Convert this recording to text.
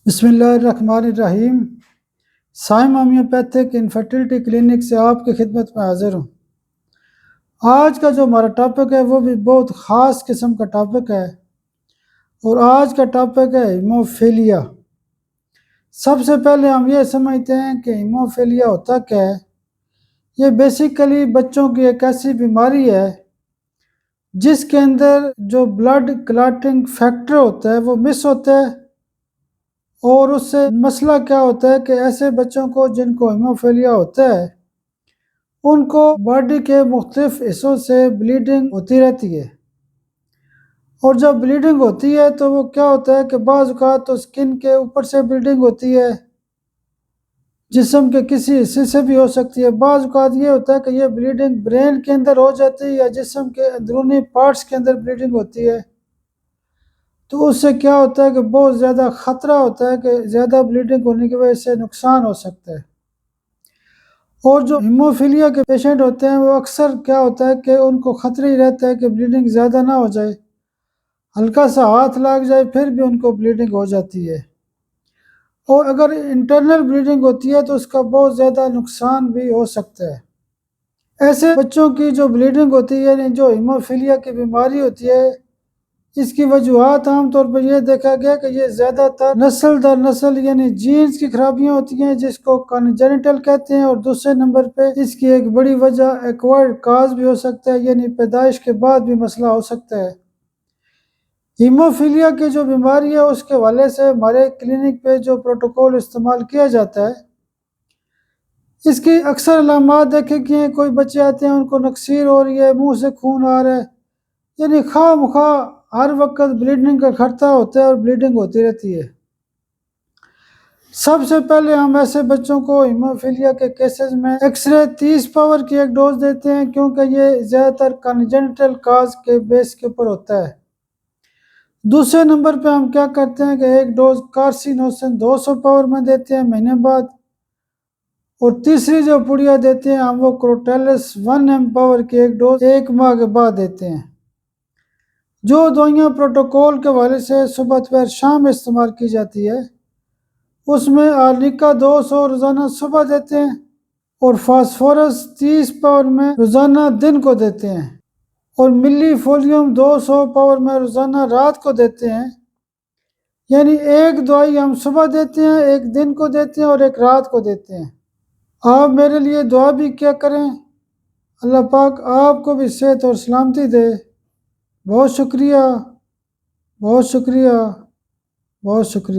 بسم اللہ الرحمن الرحیم۔ سائم ہومیوپیتھک انفرٹیلٹی کلینک سے آپ کی خدمت میں حاضر ہوں۔ آج کا جو ہمارا ٹاپک ہے وہ بھی بہت خاص قسم کا ٹاپک ہے، اور آج کا ٹاپک ہے ہیموفیلیا۔ سب سے پہلے ہم یہ سمجھتے ہیں کہ ہیموفیلیا ہوتا کیا ہے۔ یہ بیسیکلی بچوں کی ایک ایسی بیماری ہے جس کے اندر جو بلڈ کلاٹنگ فیکٹر ہوتا ہے وہ مس ہوتا ہے، اور اس سے مسئلہ کیا ہوتا ہے کہ ایسے بچوں کو جن کو ہیموفیلیا ہوتا ہے ان کو باڈی کے مختلف حصوں سے بلیڈنگ ہوتی رہتی ہے، اور جب بلیڈنگ ہوتی ہے تو وہ کیا ہوتا ہے کہ بعض اوقات تو سکن کے اوپر سے بلیڈنگ ہوتی ہے، جسم کے کسی حصے سے بھی ہو سکتی ہے۔ بعض اوقات یہ ہوتا ہے کہ یہ بلیڈنگ برین کے اندر ہو جاتی ہے یا جسم کے اندرونی پارٹس کے اندر بلیڈنگ ہوتی ہے، تو اس سے کیا ہوتا ہے کہ بہت زیادہ خطرہ ہوتا ہے کہ زیادہ بلیڈنگ ہونے کی وجہ سے نقصان ہو سکتا ہے۔ اور جو ہیموفیلیا کے پیشنٹ ہوتے ہیں وہ اکثر کیا ہوتا ہے کہ ان کو خطرہ ہی رہتا ہے کہ بلیڈنگ زیادہ نہ ہو جائے، ہلکا سا ہاتھ لگ جائے پھر بھی ان کو بلیڈنگ ہو جاتی ہے، اور اگر انٹرنل بلیڈنگ ہوتی ہے تو اس کا بہت زیادہ نقصان بھی ہو سکتا ہے۔ ایسے بچوں کی جو بلیڈنگ ہوتی ہے، یعنی جو ہیموفیلیا کی بیماری ہوتی ہے، اس کی وجوہات عام طور پر یہ دیکھا گیا کہ یہ زیادہ تر نسل در نسل یعنی جینز کی خرابیاں ہوتی ہیں جس کو کانجنٹل کہتے ہیں، اور دوسرے نمبر پہ اس کی ایک بڑی وجہ ایکوائرڈ کاز بھی ہو سکتا ہے، یعنی پیدائش کے بعد بھی مسئلہ ہو سکتا ہے۔ ہیموفیلیا کی جو بیماری ہے اس کے حوالے سے ہمارے کلینک پہ جو پروٹوکول استعمال کیا جاتا ہے، اس کی اکثر علامات دیکھیں کہ کوئی بچے آتے ہیں ان کو نکسیر ہو رہی ہے، منہ سے خون آ رہا ہے، یعنی خواہ مخواہ ہر وقت بلیڈنگ کا خطرہ ہوتا ہے اور بلیڈنگ ہوتی رہتی ہے۔ سب سے پہلے ہم ایسے بچوں کو ہیموفیلیا کے کیسز میں ایکس رے 30 پاور کی ایک ڈوز دیتے ہیں، کیونکہ یہ زیادہ تر کانجنٹل کاز کے بیس کے اوپر ہوتا ہے۔ دوسرے نمبر پہ ہم کیا کرتے ہیں کہ ایک ڈوز کارسینوسن 200 پاور میں دیتے ہیں مہینے بعد، اور تیسری جو پڑیا دیتے ہیں ہم وہ کروٹیلس 1 ایم پاور کی ایک ڈوز 1 ماہ کے بعد دیتے ہیں۔ جو دوائیاں پروٹوکول کے حوالے سے صبح دوپہر شام استعمال کی جاتی ہے اس میں آرنیکا 200 روزانہ صبح دیتے ہیں، اور فاسفورس 30 پاور میں روزانہ دن کو دیتے ہیں، اور ملی فولیم 200 پاور میں روزانہ رات کو دیتے ہیں۔ یعنی ایک دوائی ہم صبح دیتے ہیں، ایک دن کو دیتے ہیں اور ایک رات کو دیتے ہیں۔ آپ میرے لیے دعا بھی کیا کریں، اللہ پاک آپ کو بھی صحت اور سلامتی دے۔ بہت شکریہ، بہت شکریہ، بہت شکریہ۔